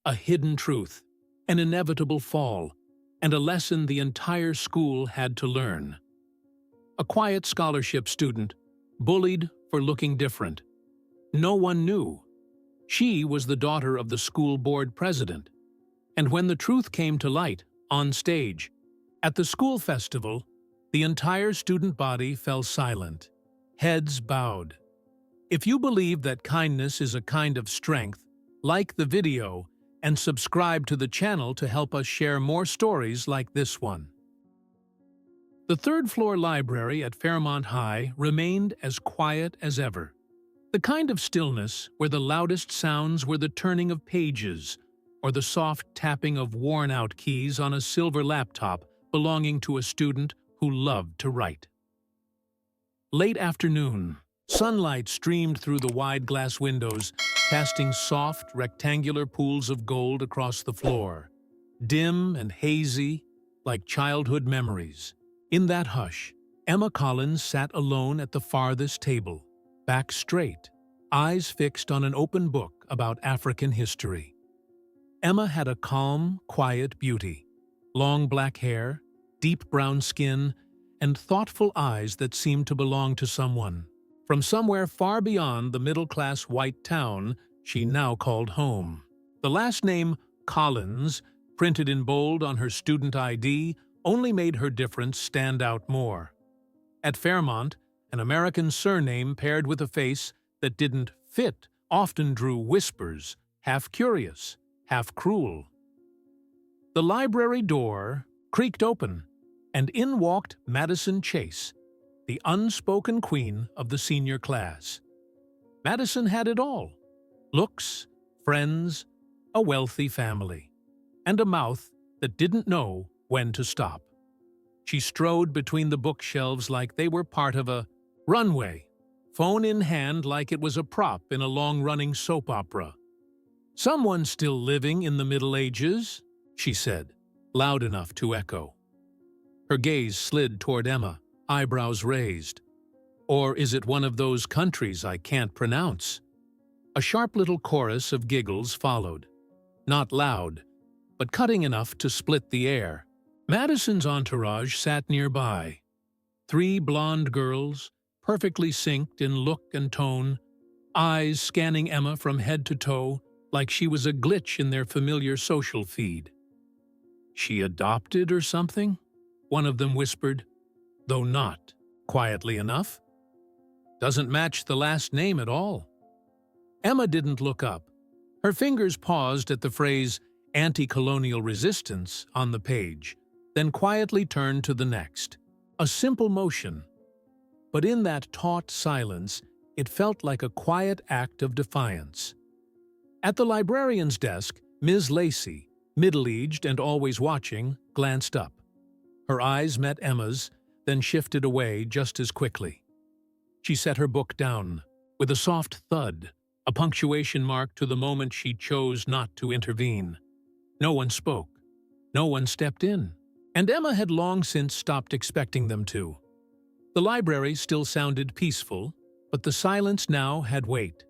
a hidden truth, an inevitable fall, and a lesson the entire school had to learn. A quiet scholarship student, bullied for looking different. No one knew. She was the daughter of the school board president. And when the truth came to light, on stage, at the school festival, the entire student body fell silent, heads bowed. If you believe that kindness is a kind of strength, like the video and subscribe to the channel to help us share more stories like this one. The third-floor library at Fairmont High remained as quiet as ever. The kind of stillness where the loudest sounds were the turning of pages or the soft tapping of worn-out keys on a silver laptop belonging to a student who loved to write. Late afternoon, sunlight streamed through the wide glass windows, casting soft, rectangular pools of gold across the floor, dim and hazy, like childhood memories. In that hush, Emma Collins sat alone at the farthest table, back straight, eyes fixed on an open book about African history. Emma had a calm, quiet beauty, long black hair, deep brown skin, and thoughtful eyes that seemed to belong to someone from somewhere far beyond the middle-class white town she now called home. The last name, Collins, printed in bold on her student ID, only made her difference stand out more. At Fairmont, an American surname paired with a face that didn't fit often drew whispers, half curious, half cruel. The library door creaked open, and in walked Madison Chase, the unspoken queen of the senior class. Madison had it all: looks, friends, a wealthy family, and a mouth that didn't know when to stop. She strode between the bookshelves like they were part of a runway, phone in hand like it was a prop in a long-running soap opera. "Someone still living in the Middle Ages," she said, loud enough to echo. Her gaze slid toward Emma, eyebrows raised. "Or is it one of those countries I can't pronounce?" A sharp little chorus of giggles followed. Not loud, but cutting enough to split the air. Madison's entourage sat nearby. 3 blonde girls, perfectly synced in look and tone, eyes scanning Emma from head to toe like she was a glitch in their familiar social feed. "She adopted or something?" one of them whispered, though not quietly enough. "Doesn't match the last name at all." Emma didn't look up. Her fingers paused at the phrase "anti-colonial resistance" on the page, then quietly turned to the next. A simple motion. But in that taut silence, it felt like a quiet act of defiance. At the librarian's desk, Ms. Lacey, middle-aged and always watching, glanced up. Her eyes met Emma's, then shifted away just as quickly. She set her book down, with a soft thud, a punctuation mark to the moment she chose not to intervene. No one spoke. No one stepped in. And Emma had long since stopped expecting them to. The library still sounded peaceful, but the silence now had weight,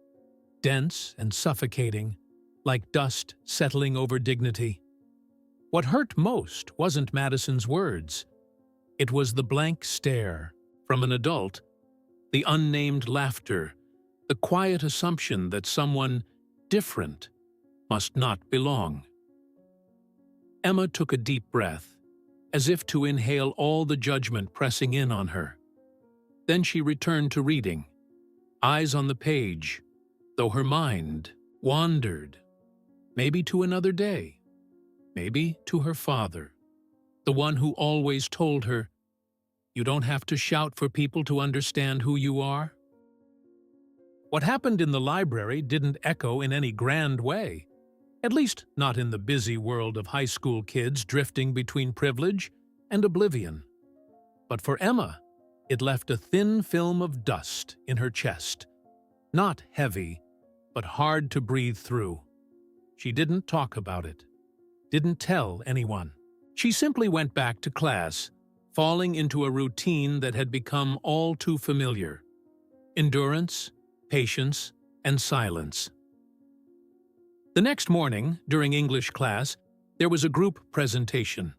dense and suffocating, like dust settling over dignity. What hurt most wasn't Madison's words. It was the blank stare from an adult, the unnamed laughter, the quiet assumption that someone different must not belong. Emma took a deep breath, as if to inhale all the judgment pressing in on her. Then she returned to reading, eyes on the page, though her mind wandered, maybe to another day, maybe to her father, the one who always told her, "You don't have to shout for people to understand who you are." What happened in the library didn't echo in any grand way, at least not in the busy world of high school kids drifting between privilege and oblivion. But for Emma, it left a thin film of dust in her chest, not heavy, but hard to breathe through. She didn't talk about it, didn't tell anyone. She simply went back to class, falling into a routine that had become all too familiar. Endurance, patience, and silence. The next morning, during English class, there was a group presentation.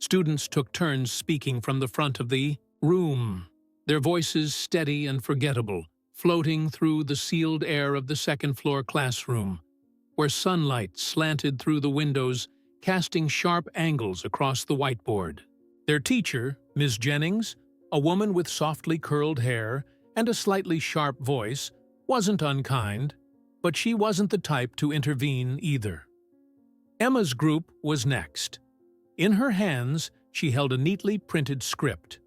Students took turns speaking from the front of the room, their voices steady and forgettable, floating through the sealed air of the second-floor classroom, where sunlight slanted through the windows, casting sharp angles across the whiteboard. Their teacher, Miss Jennings, a woman with softly curled hair and a slightly sharp voice, wasn't unkind, but she wasn't the type to intervene either. Emma's group was next. In her hands, she held a neatly printed script,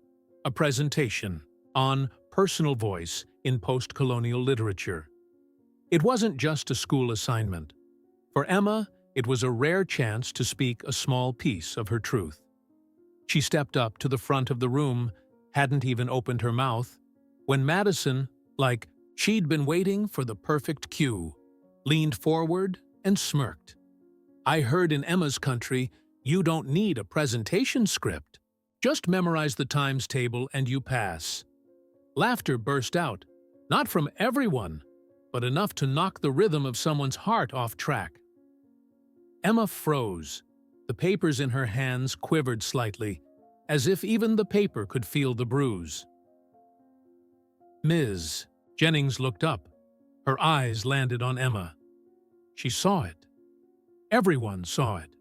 a presentation on personal voice in post-colonial literature. It wasn't just a school assignment. For Emma, it was a rare chance to speak a small piece of her truth. She stepped up to the front of the room, hadn't even opened her mouth, when Madison, like she'd been waiting for the perfect cue, leaned forward and smirked. "I heard in Emma's country, you don't need a presentation script. Just memorize the times table and you pass." Laughter burst out, not from everyone, but enough to knock the rhythm of someone's heart off track. Emma froze. The papers in her hands quivered slightly, as if even the paper could feel the bruise. "Ms. Jennings looked up. Her eyes landed on Emma. She saw it. Everyone saw it.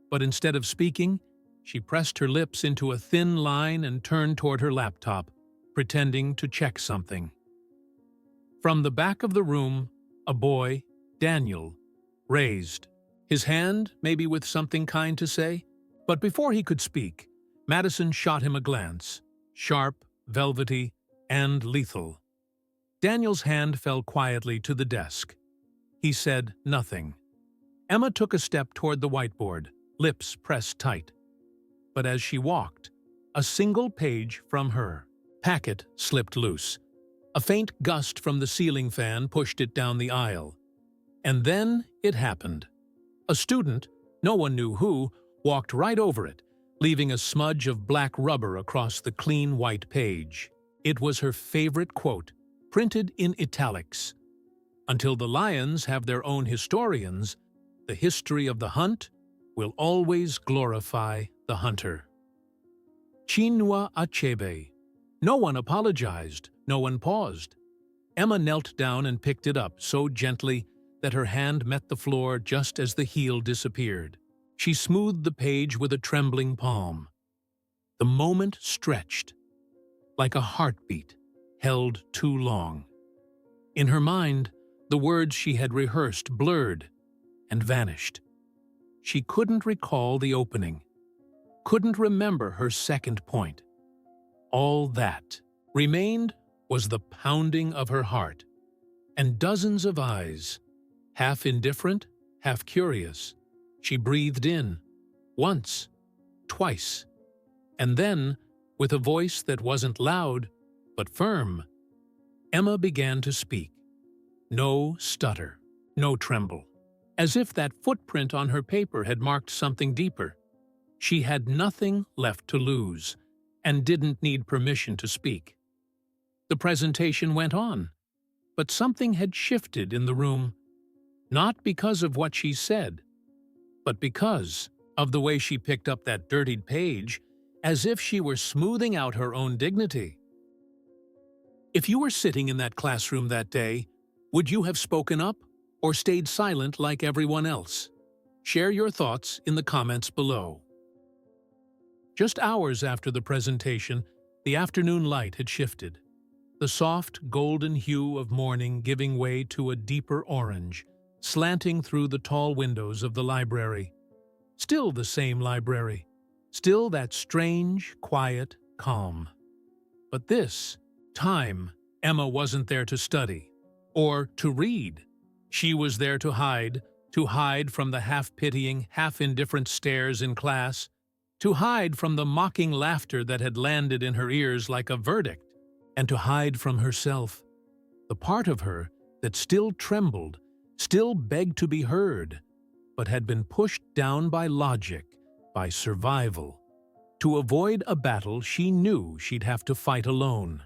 But instead of speaking, she pressed her lips into a thin line and turned toward her laptop, pretending to check something. From the back of the room, a boy, Daniel, raised his hand, maybe with something kind to say, but before he could speak, Madison shot him a glance, sharp, velvety, and lethal. Daniel's hand fell quietly to the desk. He said nothing. Emma took a step toward the whiteboard, lips pressed tight. But as she walked, a single page from her packet slipped loose. A faint gust from the ceiling fan pushed it down the aisle. And then it happened. A student, no one knew who, walked right over it, leaving a smudge of black rubber across the clean white page. It was her favorite quote, printed in italics. "Until the lions have their own historians, the history of the hunt will always glorify the hunter." Chinua Achebe. No one apologized, no one paused. Emma knelt down and picked it up so gently that her hand met the floor just as the heel disappeared. She smoothed the page with a trembling palm. The moment stretched, like a heartbeat held too long. In her mind, the words she had rehearsed blurred and vanished. She couldn't recall the opening, couldn't remember her second point. All that remained was the pounding of her heart, and dozens of eyes, half indifferent, half curious. She breathed in, once, twice, and then, with a voice that wasn't loud, but firm, Emma began to speak. No stutter, no tremble, as if that footprint on her paper had marked something deeper. She had nothing left to lose, and didn't need permission to speak. The presentation went on, but something had shifted in the room, not because of what she said, but because of the way she picked up that dirtied page, as if she were smoothing out her own dignity. If you were sitting in that classroom that day, would you have spoken up or stayed silent like everyone else? Share your thoughts in the comments below. Just hours after the presentation, the afternoon light had shifted, the soft golden hue of morning giving way to a deeper orange, slanting through the tall windows of the library. Still the same library, still that strange, quiet calm. But this time, Emma wasn't there to study or to read. She was there to hide from the half-pitying, half-indifferent stares in class, to hide from the mocking laughter that had landed in her ears like a verdict, and to hide from herself, the part of her that still trembled, still begged to be heard, but had been pushed down by logic, by survival, to avoid a battle she knew she'd have to fight alone.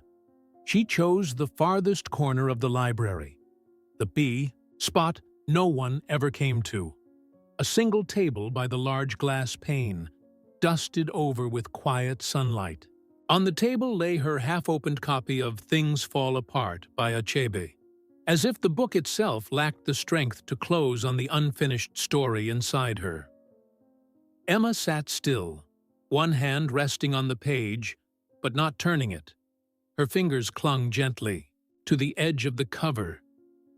She chose the farthest corner of the library, the B spot no one ever came to. A single table by the large glass pane, dusted over with quiet sunlight. On the table lay her half-opened copy of Things Fall Apart by Achebe, as if the book itself lacked the strength to close on the unfinished story inside her. Emma sat still, one hand resting on the page, but not turning it. Her fingers clung gently to the edge of the cover,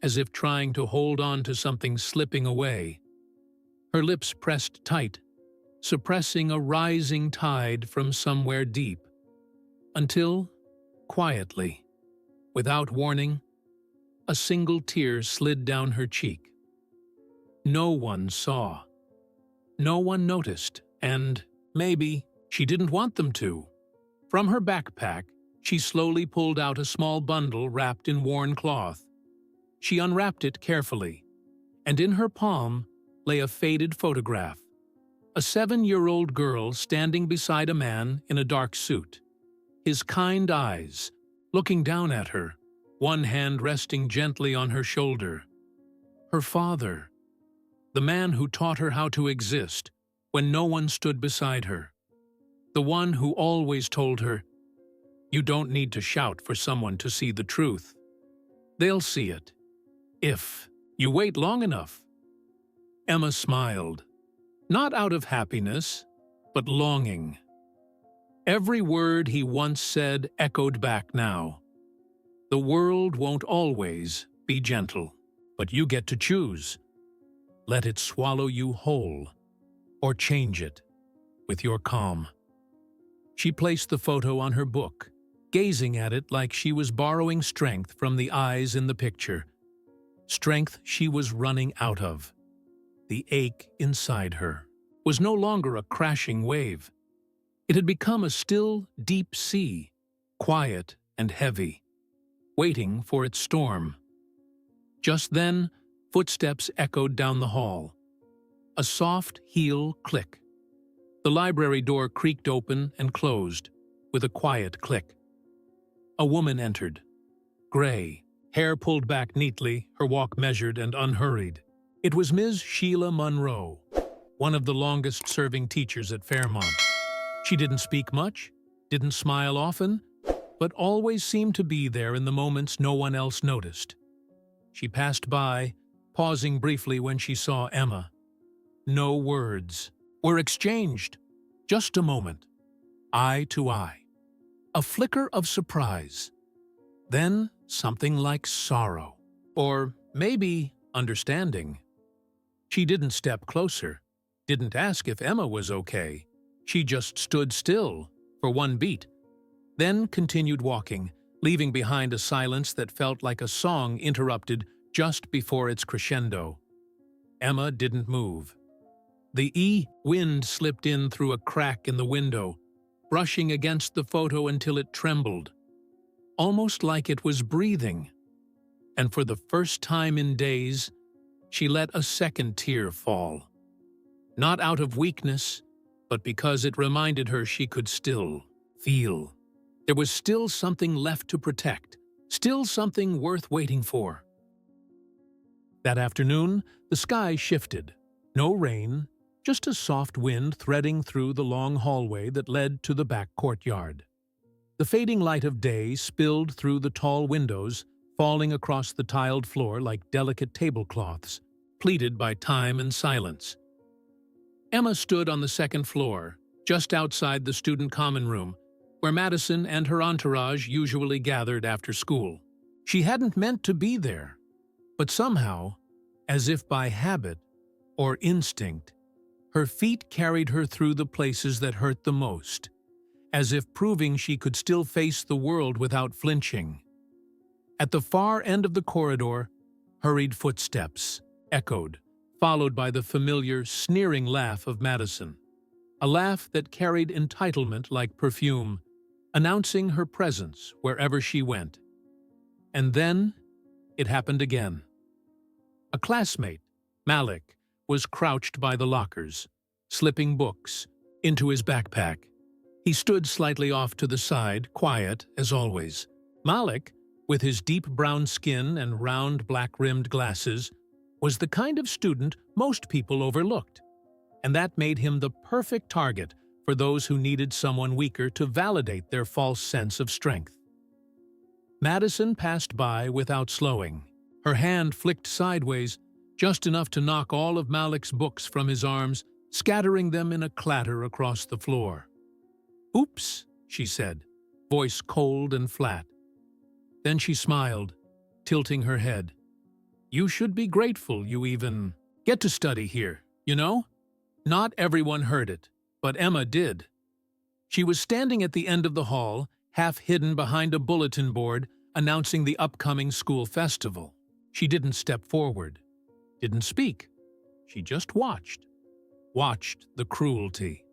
as if trying to hold on to something slipping away. Her lips pressed tight, suppressing a rising tide from somewhere deep, until, quietly, without warning, a single tear slid down her cheek. No one saw. No one noticed, and, maybe, she didn't want them to. From her backpack, she slowly pulled out a small bundle wrapped in worn cloth. She unwrapped it carefully, and in her palm lay a faded photograph. A 7-year-old girl standing beside a man in a dark suit. His kind eyes, looking down at her, one hand resting gently on her shoulder. Her father, the man who taught her how to exist when no one stood beside her. The one who always told her, "You don't need to shout for someone to see the truth. They'll see it, if you wait long enough." Emma smiled, not out of happiness, but longing. Every word he once said echoed back now. The world won't always be gentle, but you get to choose. Let it swallow you whole, or change it with your calm. She placed the photo on her book, gazing at it like she was borrowing strength from the eyes in the picture. Strength she was running out of. The ache inside her was no longer a crashing wave. It had become a still, deep sea, quiet and heavy, waiting for its storm. Just then, footsteps echoed down the hall. A soft heel click. The library door creaked open and closed, with a quiet click. A woman entered. Gray, hair pulled back neatly, her walk measured and unhurried. It was Ms. Sheila Monroe, one of the longest-serving teachers at Fairmont. She didn't speak much, didn't smile often, but always seemed to be there in the moments no one else noticed. She passed by, pausing briefly when she saw Emma. No words were exchanged. Just a moment, eye to eye. A flicker of surprise. Then something like sorrow, or maybe understanding. She didn't step closer, didn't ask if Emma was okay. She just stood still for one beat, then continued walking, leaving behind a silence that felt like a song interrupted just before its crescendo. Emma didn't move. The wind slipped in through a crack in the window, brushing against the photo until it trembled, almost like it was breathing. And for the first time in days, she let a second tear fall. Not out of weakness, but because it reminded her she could still feel. There was still something left to protect, still something worth waiting for. That afternoon, the sky shifted. No rain, just a soft wind threading through the long hallway that led to the back courtyard. The fading light of day spilled through the tall windows, falling across the tiled floor like delicate tablecloths, pleated by time and silence. Emma stood on the second floor, just outside the student common room, where Madison and her entourage usually gathered after school. She hadn't meant to be there, but somehow, as if by habit or instinct, her feet carried her through the places that hurt the most, as if proving she could still face the world without flinching. At the far end of the corridor, hurried footsteps echoed, followed by the familiar, sneering laugh of Madison. A laugh that carried entitlement like perfume, announcing her presence wherever she went. And then, it happened again. A classmate, Malik, was crouched by the lockers, slipping books into his backpack. He stood slightly off to the side, quiet as always. Malik, with his deep brown skin and round black-rimmed glasses, was the kind of student most people overlooked, and that made him the perfect target for those who needed someone weaker to validate their false sense of strength. Madison passed by without slowing. Her hand flicked sideways, just enough to knock all of Malik's books from his arms, scattering them in a clatter across the floor. "Oops," she said, voice cold and flat. Then she smiled, tilting her head. "You should be grateful you even get to study here, you know?" Not everyone heard it, but Emma did. She was standing at the end of the hall, half hidden behind a bulletin board announcing the upcoming school festival. She didn't step forward, didn't speak. She just watched the cruelty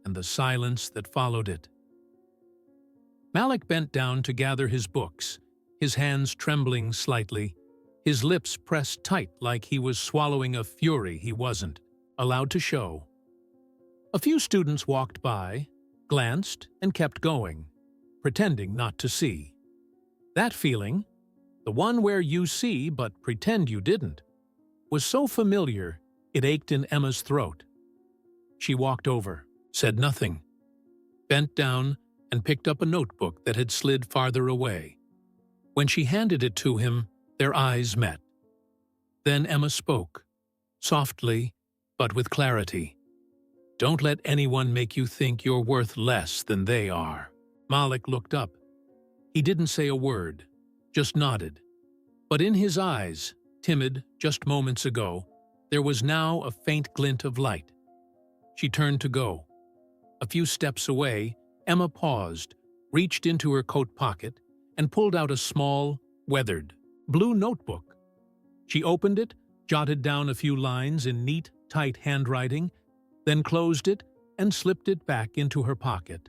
and the silence that followed it. Malik bent down to gather his books, his hands trembling slightly, his lips pressed tight like he was swallowing a fury he wasn't allowed to show. A few students walked by, glanced, and kept going, pretending not to see. That feeling, the one where you see but pretend you didn't, was so familiar it ached in Emma's throat. She walked over, said nothing, bent down and picked up a notebook that had slid farther away. When she handed it to him, their eyes met. Then Emma spoke, softly but with clarity. "Don't let anyone make you think you're worth less than they are." Malik looked up. He didn't say a word, just nodded. But in his eyes, timid just moments ago, there was now a faint glint of light. She turned to go. A few steps away, Emma paused, reached into her coat pocket, and pulled out a small, weathered, blue notebook. She opened it, jotted down a few lines in neat, tight handwriting, then closed it and slipped it back into her pocket,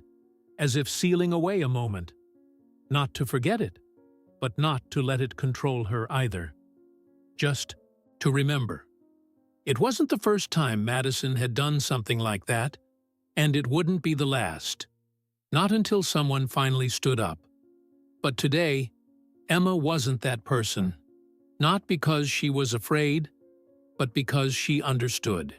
as if sealing away a moment. Not to forget it, but not to let it control her either. Just to remember. It wasn't the first time Madison had done something like that, and it wouldn't be the last. Not until someone finally stood up. But today, Emma wasn't that person. Not because she was afraid, but because she understood.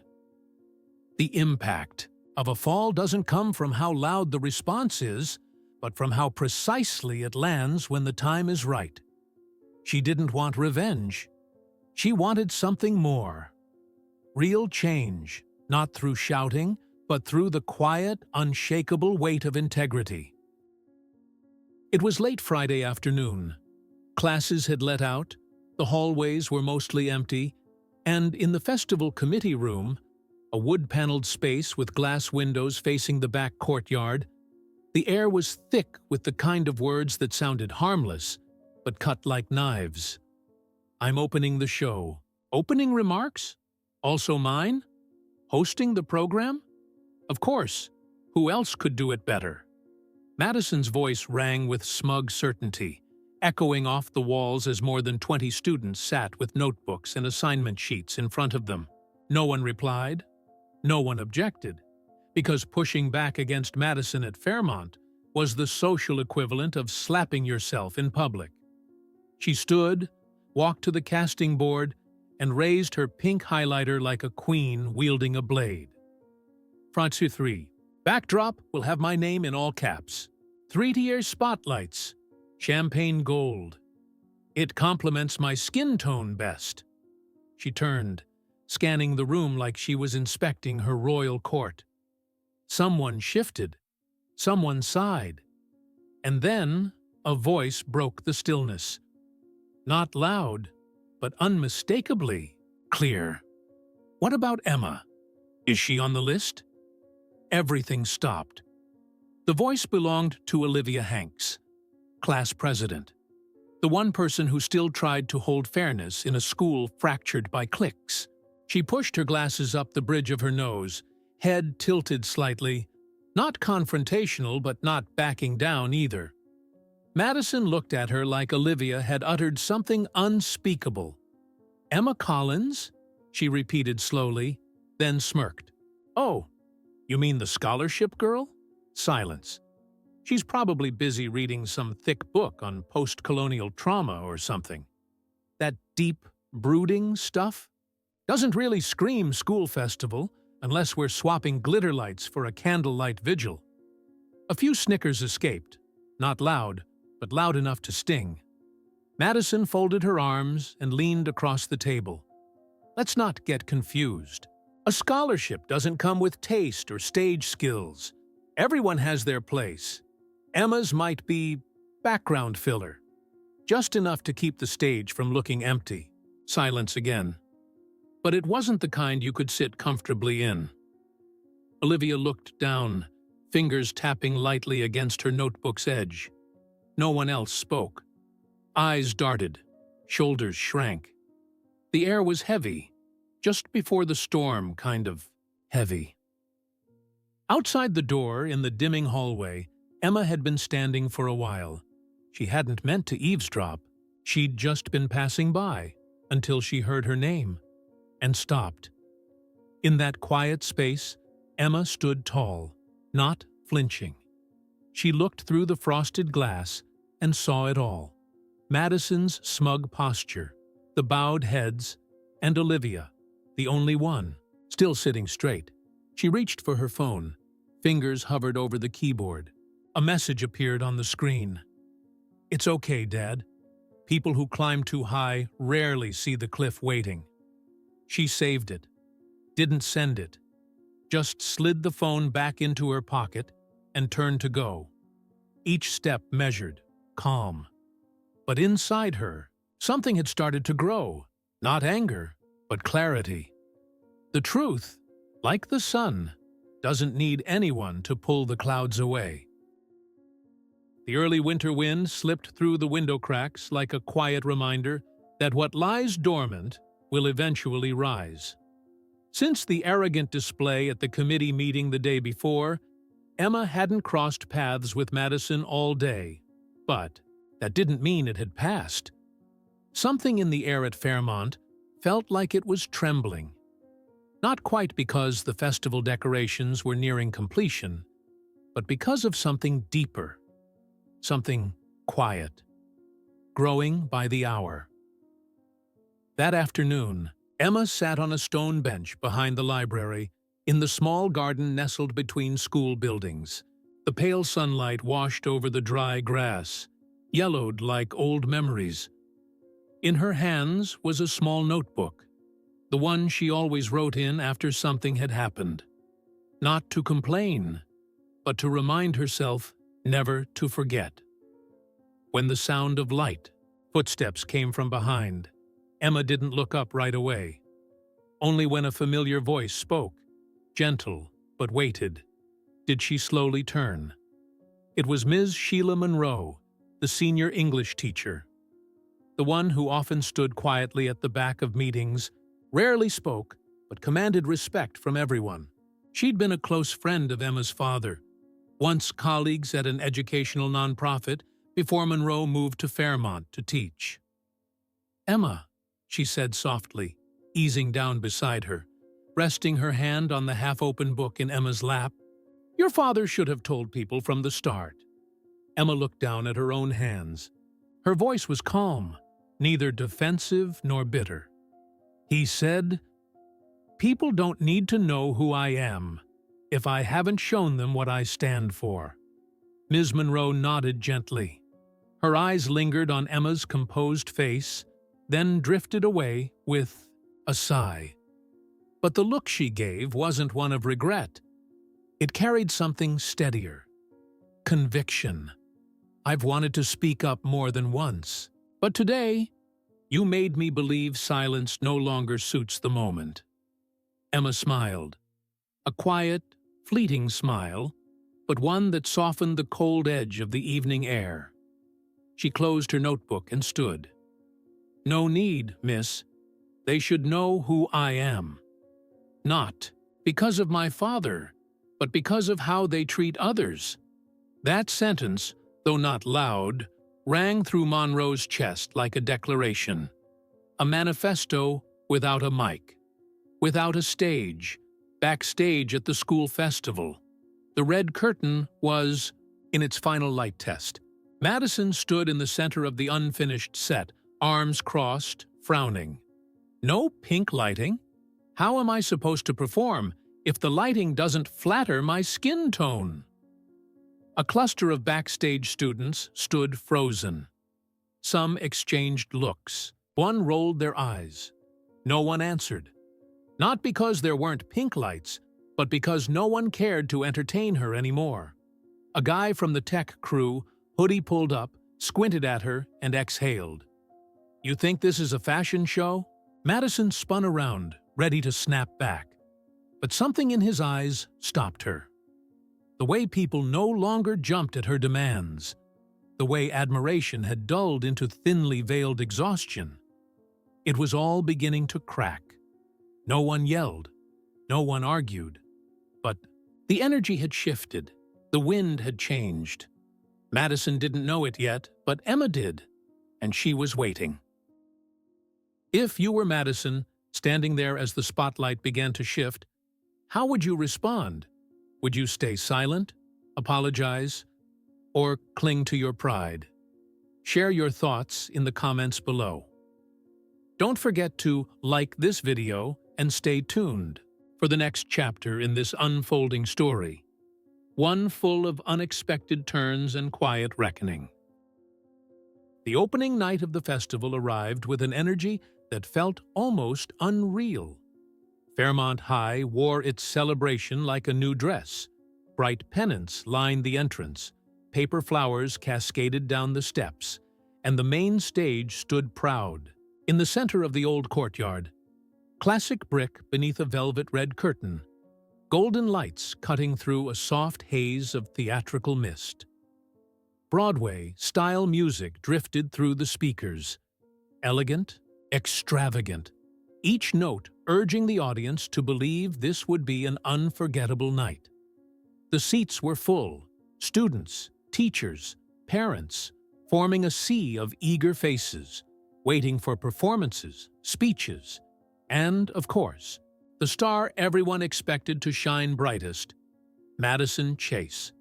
The impact of a fall doesn't come from how loud the response is, but from how precisely it lands when the time is right. She didn't want revenge. She wanted something more. Real change, not through shouting, but through the quiet, unshakable weight of integrity. It was late Friday afternoon. Classes had let out, the hallways were mostly empty, and in the festival committee room, a wood-paneled space with glass windows facing the back courtyard, the air was thick with the kind of words that sounded harmless, but cut like knives. "I'm opening the show." Opening remarks? Also mine? Hosting the program? Of course. Who else could do it better? Madison's voice rang with smug certainty, echoing off the walls as more than 20 students sat with notebooks and assignment sheets in front of them. No one replied. No one objected, because pushing back against Madison at Fairmont was the social equivalent of slapping yourself in public. She stood, walked to the casting board, and raised her pink highlighter like a queen wielding a blade. Front 3. Backdrop will have my name in all caps. 3-tier spotlights. Champagne gold. It complements my skin tone best. She turned, scanning the room like she was inspecting her royal court. Someone shifted. Someone sighed. And then a voice broke the stillness. Not loud, but unmistakably clear. "What about Emma? Is she on the list?" Everything stopped. The voice belonged to Olivia Hanks, class president, the one person who still tried to hold fairness in a school fractured by cliques. She pushed her glasses up the bridge of her nose, head tilted slightly, not confrontational but not backing down either. Madison looked at her like Olivia had uttered something unspeakable. "Emma Collins?" she repeated slowly, then smirked. "Oh, you mean the scholarship girl?" Silence. "She's probably busy reading some thick book on post-colonial trauma or something. That deep, brooding stuff?" Doesn't really scream school festival unless we're swapping glitter lights for a candlelight vigil. A few snickers escaped, not loud, but loud enough to sting. Madison folded her arms and leaned across the table. Let's not get confused. A scholarship doesn't come with taste or stage skills. Everyone has their place. Emma's might be background filler, just enough to keep the stage from looking empty. Silence again. But it wasn't the kind you could sit comfortably in. Olivia looked down, fingers tapping lightly against her notebook's edge. No one else spoke. Eyes darted, shoulders shrank. The air was heavy, just before the storm kind of heavy. Outside the door, in the dimming hallway, Emma had been standing for a while. She hadn't meant to eavesdrop. She'd just been passing by, until she heard her name, and stopped. In that quiet space, Emma stood tall, not flinching. She looked through the frosted glass and saw it all. Madison's smug posture, the bowed heads, and Olivia, the only one, still sitting straight. She reached for her phone. Fingers hovered over the keyboard. A message appeared on the screen. "It's okay, Dad. People who climb too high rarely see the cliff waiting." She saved it, didn't send it, just slid the phone back into her pocket and turned to go. Each step measured, calm. But inside her, something had started to grow, not anger, but clarity. The truth, like the sun, doesn't need anyone to pull the clouds away. The early winter wind slipped through the window cracks like a quiet reminder that what lies dormant will eventually rise. Since the arrogant display at the committee meeting the day before, Emma hadn't crossed paths with Madison all day, but that didn't mean it had passed. Something in the air at Fairmont felt like it was trembling. Not quite because the festival decorations were nearing completion, but because of something deeper, something quiet, growing by the hour. That afternoon, Emma sat on a stone bench behind the library in the small garden nestled between school buildings. The pale sunlight washed over the dry grass, yellowed like old memories. In her hands was a small notebook, the one she always wrote in after something had happened. Not to complain, but to remind herself never to forget. When the sound of light, footsteps came from behind, Emma didn't look up right away. Only when a familiar voice spoke, gentle but weighted, did she slowly turn. It was Ms. Sheila Monroe, the senior English teacher. The one who often stood quietly at the back of meetings, rarely spoke, but commanded respect from everyone. She'd been a close friend of Emma's father, once colleagues at an educational nonprofit before Monroe moved to Fairmont to teach. "Emma," she said softly, easing down beside her, resting her hand on the half-open book in Emma's lap. "Your father should have told people from the start." Emma looked down at her own hands. Her voice was calm, neither defensive nor bitter. He said, "People don't need to know who I am if I haven't shown them what I stand for." Ms. Monroe nodded gently. Her eyes lingered on Emma's composed face, then drifted away with a sigh. But the look she gave wasn't one of regret. It carried something steadier. Conviction. "I've wanted to speak up more than once, but today, you made me believe silence no longer suits the moment." Emma smiled. A quiet, fleeting smile, but one that softened the cold edge of the evening air. She closed her notebook and stood. "No need, miss. They should know who I am. Not because of my father, but because of how they treat others." That sentence, though not loud, rang through Monroe's chest like a declaration. A manifesto without a mic, without a stage, backstage at the school festival. The red curtain was in its final light test. Madison stood in the center of the unfinished set, arms crossed, frowning. No pink lighting, How am I supposed to perform if the lighting doesn't flatter my skin tone? A cluster of backstage students stood frozen. Some exchanged looks. One rolled their eyes. No one answered. Not because there weren't pink lights, but because no one cared to entertain her anymore. A guy from the tech crew, hoodie pulled up, squinted at her, and exhaled. "You think this is a fashion show?" Madison spun around, ready to snap back. But something in his eyes stopped her. The way people no longer jumped at her demands. The way admiration had dulled into thinly veiled exhaustion. It was all beginning to crack. No one yelled. No one argued. But the energy had shifted. The wind had changed. Madison didn't know it yet, but Emma did, and she was waiting. If you were Madison, standing there as the spotlight began to shift, how would you respond? Would you stay silent, apologize, or cling to your pride? Share your thoughts in the comments below. Don't forget to like this video and stay tuned for the next chapter in this unfolding story, one full of unexpected turns and quiet reckoning. The opening night of the festival arrived with an energy that felt almost unreal. Fairmont High wore its celebration like a new dress. Bright pennants lined the entrance, paper flowers cascaded down the steps, and the main stage stood proud. In the center of the old courtyard, classic brick beneath a velvet red curtain, golden lights cutting through a soft haze of theatrical mist. Broadway-style music drifted through the speakers, elegant, extravagant, each note urging the audience to believe this would be an unforgettable night. The seats were full, students, teachers, parents, forming a sea of eager faces, waiting for performances, speeches, and, of course, the star everyone expected to shine brightest, Madison Chase.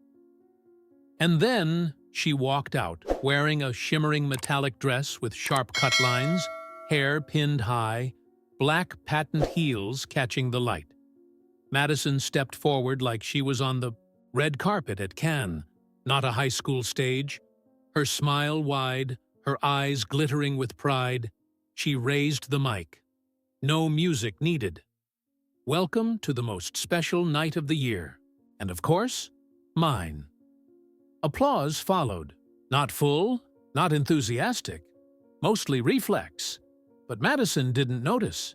And then she walked out, wearing a shimmering metallic dress with sharp cut lines, hair pinned high, black patent heels catching the light. Madison stepped forward like she was on the red carpet at Cannes, not a high school stage. Her smile wide, her eyes glittering with pride, she raised the mic. No music needed. Welcome to the most special night of the year, and of course, mine. Applause followed. Not full, not enthusiastic, mostly reflex. But Madison didn't notice.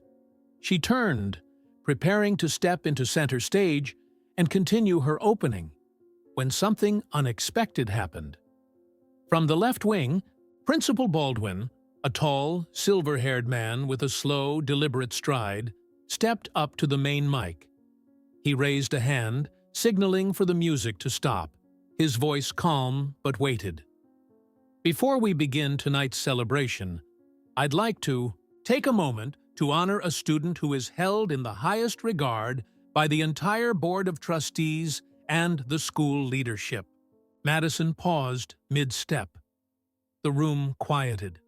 She turned, preparing to step into center stage and continue her opening, when something unexpected happened. From the left wing, Principal Baldwin, a tall, silver-haired man with a slow, deliberate stride, stepped up to the main mic. He raised a hand, signaling for the music to stop, his voice calm but weighted. Before we begin tonight's celebration, I'd like to take a moment to honor a student who is held in the highest regard by the entire Board of Trustees and the school leadership. Madison paused mid-step. The room quieted.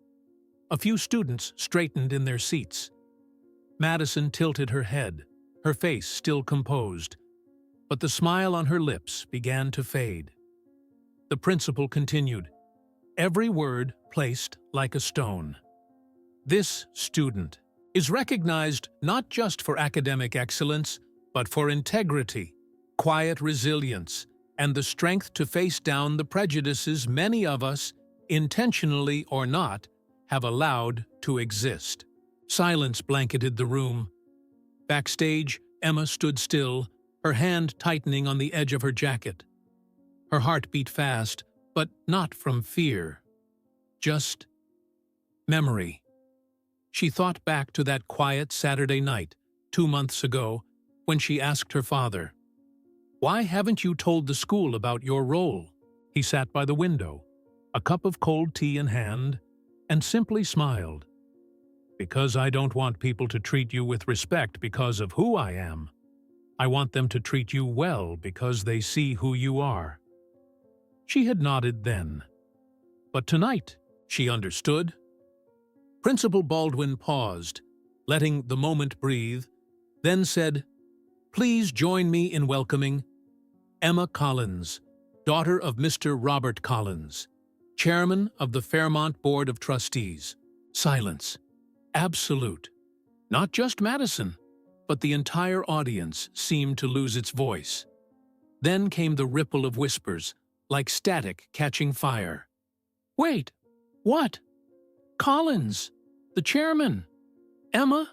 A few students straightened in their seats. Madison tilted her head, her face still composed, but the smile on her lips began to fade. The principal continued, every word placed like a stone. This student is recognized not just for academic excellence, but for integrity, quiet resilience, and the strength to face down the prejudices many of us, intentionally or not, have allowed to exist. Silence blanketed the room. Backstage, Emma stood still, her hand tightening on the edge of her jacket. Her heart beat fast, but not from fear. Just memory. She thought back to that quiet Saturday night, 2 months ago, when she asked her father, "Why haven't you told the school about your role?" He sat by the window, a cup of cold tea in hand, and simply smiled. "Because I don't want people to treat you with respect because of who I am. I want them to treat you well because they see who you are." She had nodded then. But tonight, she understood. Principal Baldwin paused, letting the moment breathe, then said, "Please join me in welcoming Emma Collins, daughter of Mr. Robert Collins, chairman of the Fairmont Board of Trustees." Silence. Absolute. Not just Madison, but the entire audience seemed to lose its voice. Then came the ripple of whispers, like static catching fire. "Wait, what? Collins, the chairman? Emma,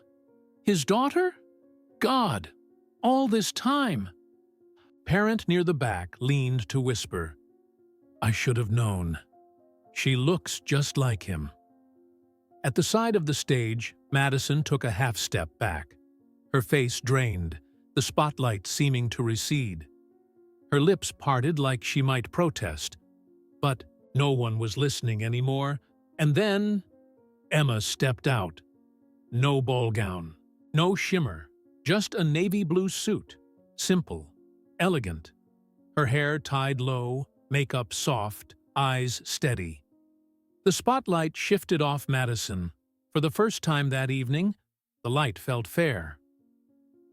his daughter? God, all this time." Parent near the back leaned to whisper, "I should have known. She looks just like him." At the side of the stage, Madison took a half-step back, her face drained, the spotlight seeming to recede. Her lips parted like she might protest, but no one was listening anymore, and then Emma stepped out. No ball gown, no shimmer, just a navy blue suit, simple, elegant. Her hair tied low, makeup soft, eyes steady. The spotlight shifted off Madison. For the first time that evening, the light felt fair.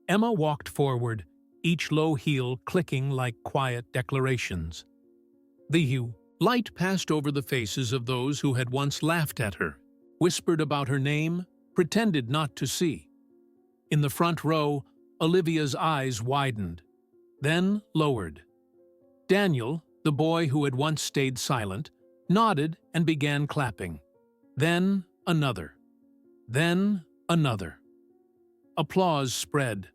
Emma walked forward, each low heel clicking like quiet declarations. The light passed over the faces of those who had once laughed at her, whispered about her name, pretended not to see. In the front row, Olivia's eyes widened, then lowered. Daniel, the boy who had once stayed silent, nodded and began clapping. Then another. Then another. Applause spread,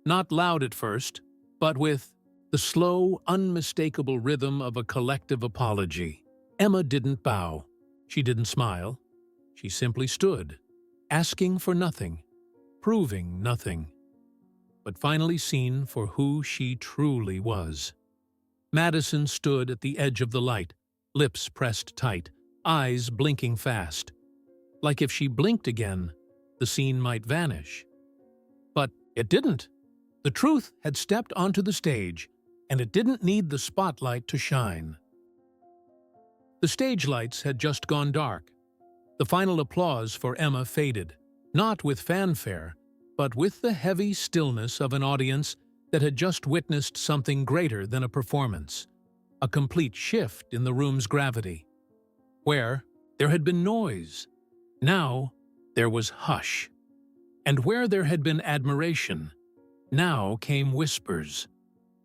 not loud at first, but with the slow, unmistakable rhythm of a collective apology. Emma didn't bow. She didn't smile. She simply stood, asking for nothing, proving nothing, but finally seen for who she truly was. Madison stood at the edge of the light, lips pressed tight, eyes blinking fast. Like if she blinked again, the scene might vanish. But it didn't. The truth had stepped onto the stage, and it didn't need the spotlight to shine. The stage lights had just gone dark. The final applause for Emma faded, not with fanfare, but with the heavy stillness of an audience that had just witnessed something greater than a performance, a complete shift in the room's gravity. Where there had been noise, now there was hush. And where there had been admiration, now came whispers.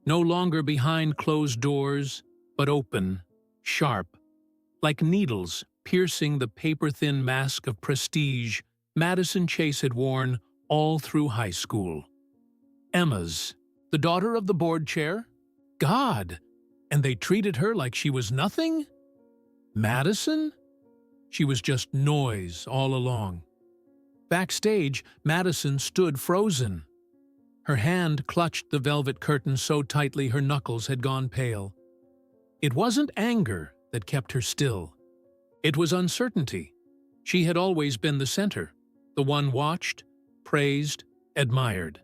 No longer behind closed doors, but open, sharp, like needles piercing the paper-thin mask of prestige Madison Chase had worn all through high school. Emma's, the daughter of the board chair? God! And they treated her like she was nothing? Madison? She was just noise all along. Backstage, Madison stood frozen. Her hand clutched the velvet curtain so tightly her knuckles had gone pale. It wasn't anger that kept her still. It was uncertainty. She had always been the center, the one watched, praised, admired.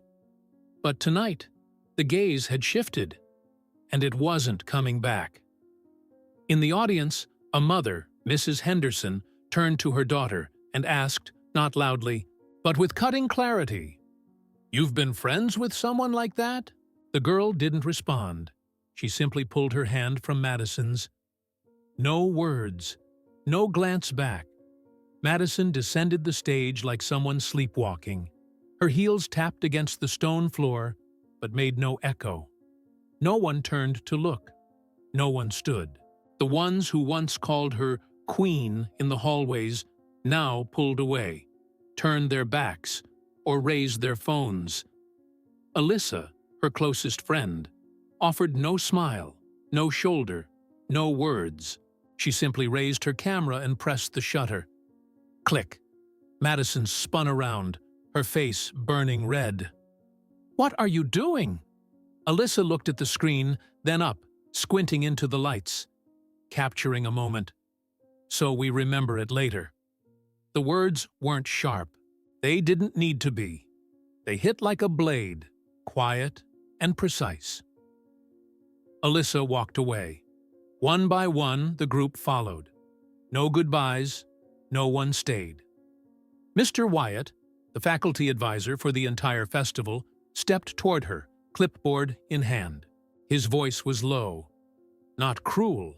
But tonight, the gaze had shifted, and it wasn't coming back. In the audience, a mother, Mrs. Henderson, turned to her daughter and asked, not loudly, but with cutting clarity, "You've been friends with someone like that?" The girl didn't respond. She simply pulled her hand from Madison's. No words, no glance back. Madison descended the stage like someone sleepwalking. Her heels tapped against the stone floor, but made no echo. No one turned to look. No one stood. The ones who once called her queen in the hallways now pulled away, turned their backs, or raised their phones. Alyssa, her closest friend, offered no smile, no shoulder, no words. She simply raised her camera and pressed the shutter. Click. Madison spun around, her face burning red. "What are you doing?" Alyssa looked at the screen, then up, squinting into the lights, capturing a moment. So we remember it later. The words weren't sharp. They didn't need to be. They hit like a blade, quiet and precise. Alyssa walked away. One by one, the group followed. No goodbyes, no one stayed. Mr. Wyatt, the The faculty advisor for the entire festival stepped toward her, clipboard in hand. His voice was low, not cruel,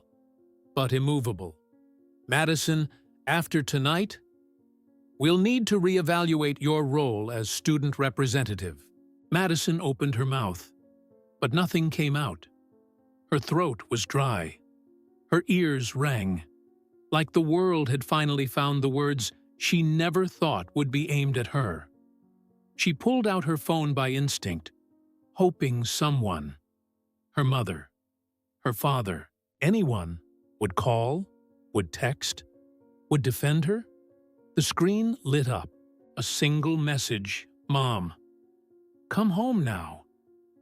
but immovable. "Madison, after tonight, we'll need to reevaluate your role as student representative." Madison opened her mouth, but nothing came out. Her throat was dry. Her ears rang, like the world had finally found the words she never thought would be aimed at her. She pulled out her phone by instinct, hoping someone, her mother, her father, anyone, would call, would text, would defend her. The screen lit up, a single message: "Mom, come home now.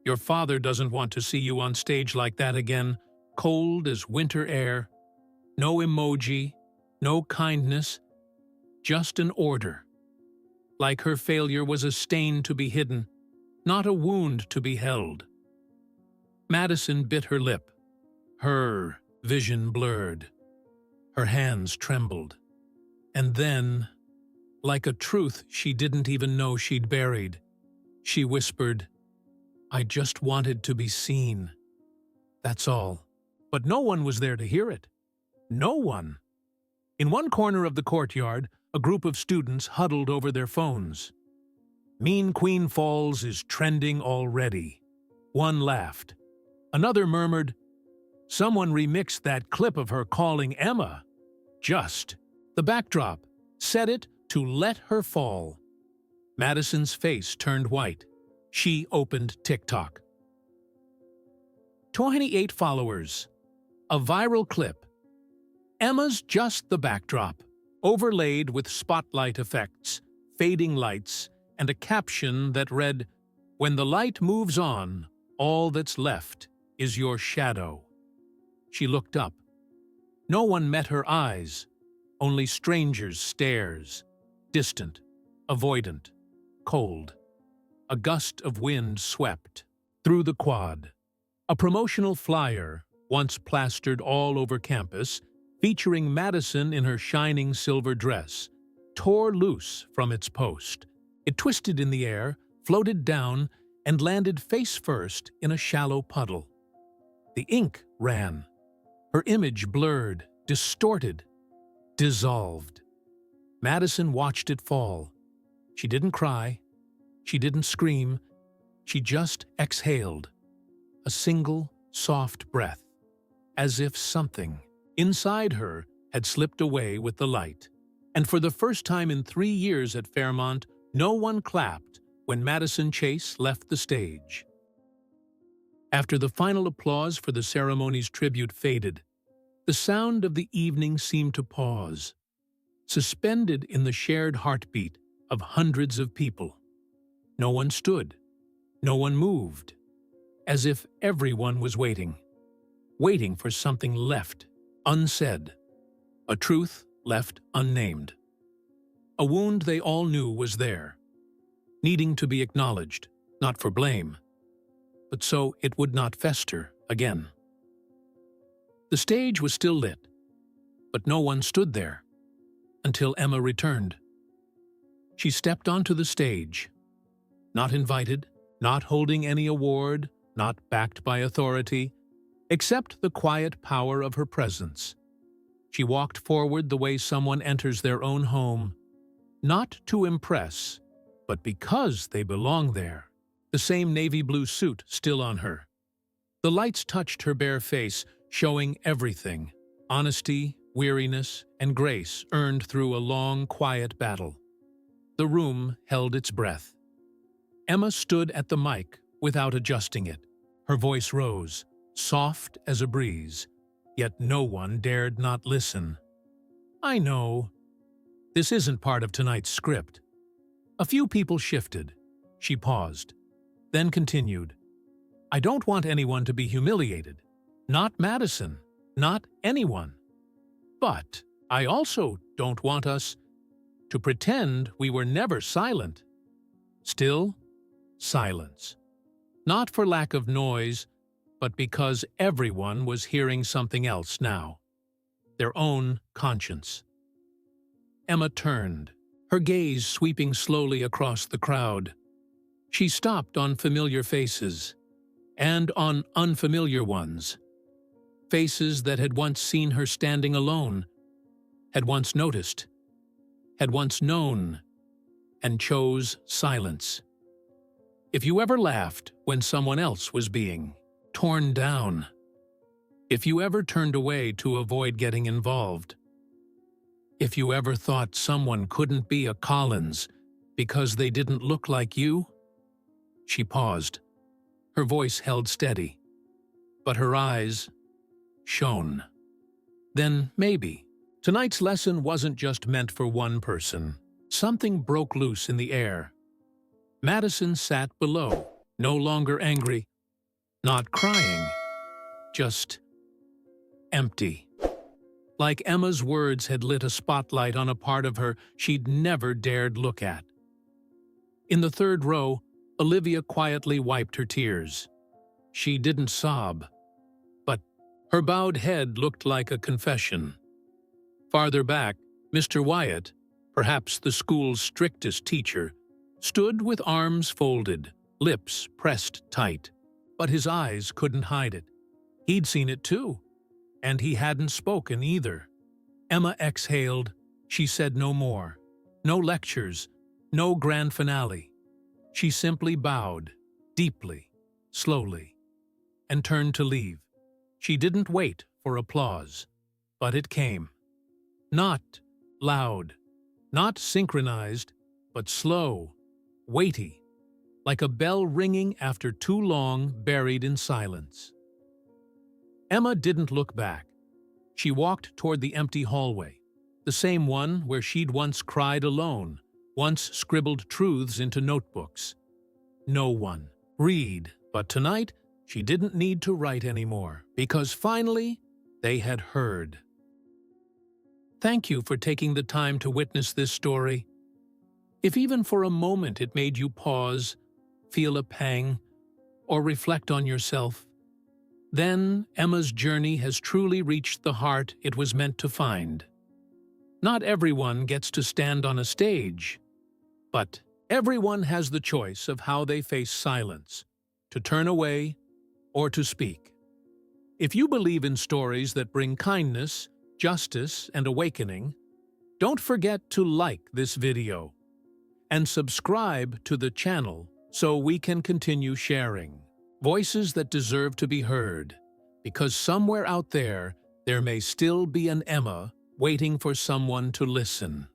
Your father doesn't want to see you on stage like that again, cold as winter air. No emoji, no kindness, just an order." Like her failure was a stain to be hidden, not a wound to be held. Madison bit her lip. Her vision blurred. Her hands trembled. And then, like a truth she didn't even know she'd buried, she whispered, "I just wanted to be seen. That's all." But no one was there to hear it. No one. In one corner of the courtyard, a group of students huddled over their phones. "Mean Queen Falls is trending already." One laughed. Another murmured, "Someone remixed that clip of her calling Emma." Just. The backdrop set it to let her fall. Madison's face turned white. She opened TikTok. 28 followers. A viral clip. Emma's just the backdrop, overlaid with spotlight effects, fading lights, and a caption that read, "When the light moves on, all that's left is your shadow." She looked up. No one met her eyes, only strangers' stares, distant, avoidant, cold. A gust of wind swept through the quad. A promotional flyer, once plastered all over campus, featuring Madison in her shining silver dress, tore loose from its post. It twisted in the air, floated down, and landed face first in a shallow puddle. The ink ran. Her image blurred, distorted, dissolved. Madison watched it fall. She didn't cry. She didn't scream. She just exhaled. A single, soft breath, as if something inside her had slipped away with the light. And for the first time in 3 years at Fairmont, no one clapped when Madison Chase left the stage. After the final applause for the ceremony's tribute faded, the sound of the evening seemed to pause, suspended in the shared heartbeat of hundreds of people. No one stood. No one moved, as if everyone was waiting for something left unsaid, a truth left unnamed. A wound they all knew was there, needing to be acknowledged, not for blame, but so it would not fester again. The stage was still lit, but no one stood there until Emma returned. She stepped onto the stage, not invited, not holding any award, not backed by authority, except the quiet power of her presence. She walked forward the way someone enters their own home, not to impress, but because they belong there. The same navy blue suit still on her. The lights touched her bare face, showing everything: honesty, weariness, and grace earned through a long, quiet battle. The room held its breath. Emma stood at the mic without adjusting it. Her voice rose, soft as a breeze, yet no one dared not listen. "I know. This isn't part of tonight's script." A few people shifted. She paused, then continued. "I don't want anyone to be humiliated. Not Madison. Not anyone. But I also don't want us to pretend we were never silent." Still, silence. Not for lack of noise, but because everyone was hearing something else now. Their own conscience. Emma turned, her gaze sweeping slowly across the crowd. She stopped on familiar faces, and on unfamiliar ones. Faces that had once seen her standing alone, had once noticed, had once known, and chose silence. If you ever laughed when someone else was being torn down, if you ever turned away to avoid getting involved, if you ever thought someone couldn't be a Collins because they didn't look like you, she paused. Her voice held steady, but her eyes shone. Then maybe tonight's lesson wasn't just meant for one person. Something broke loose in the air. Madison sat below, no longer angry, not crying, just empty. Like Emma's words had lit a spotlight on a part of her she'd never dared look at. In the third row, Olivia quietly wiped her tears. She didn't sob, but her bowed head looked like a confession. Farther back, Mr. Wyatt, perhaps the school's strictest teacher, stood with arms folded, lips pressed tight, but his eyes couldn't hide it. He'd seen it too, and he hadn't spoken either. Emma exhaled. She said no more. No lectures, no grand finale. She simply bowed, deeply, slowly, and turned to leave. She didn't wait for applause, but it came. Not loud, not synchronized, but slow, weighty, like a bell ringing after too long buried in silence. Emma didn't look back. She walked toward the empty hallway, the same one where she'd once cried alone, once scribbled truths into notebooks. No one read, but tonight she didn't need to write anymore, because finally they had heard. Thank you for taking the time to witness this story. If even for a moment it made you pause, feel a pang, or reflect on yourself, then Emma's journey has truly reached the heart it was meant to find. Not everyone gets to stand on a stage, but everyone has the choice of how they face silence, to turn away or to speak. If you believe in stories that bring kindness, justice, and awakening, don't forget to like this video and subscribe to the channel so we can continue sharing voices that deserve to be heard, because somewhere out there may still be an Emma waiting for someone to listen.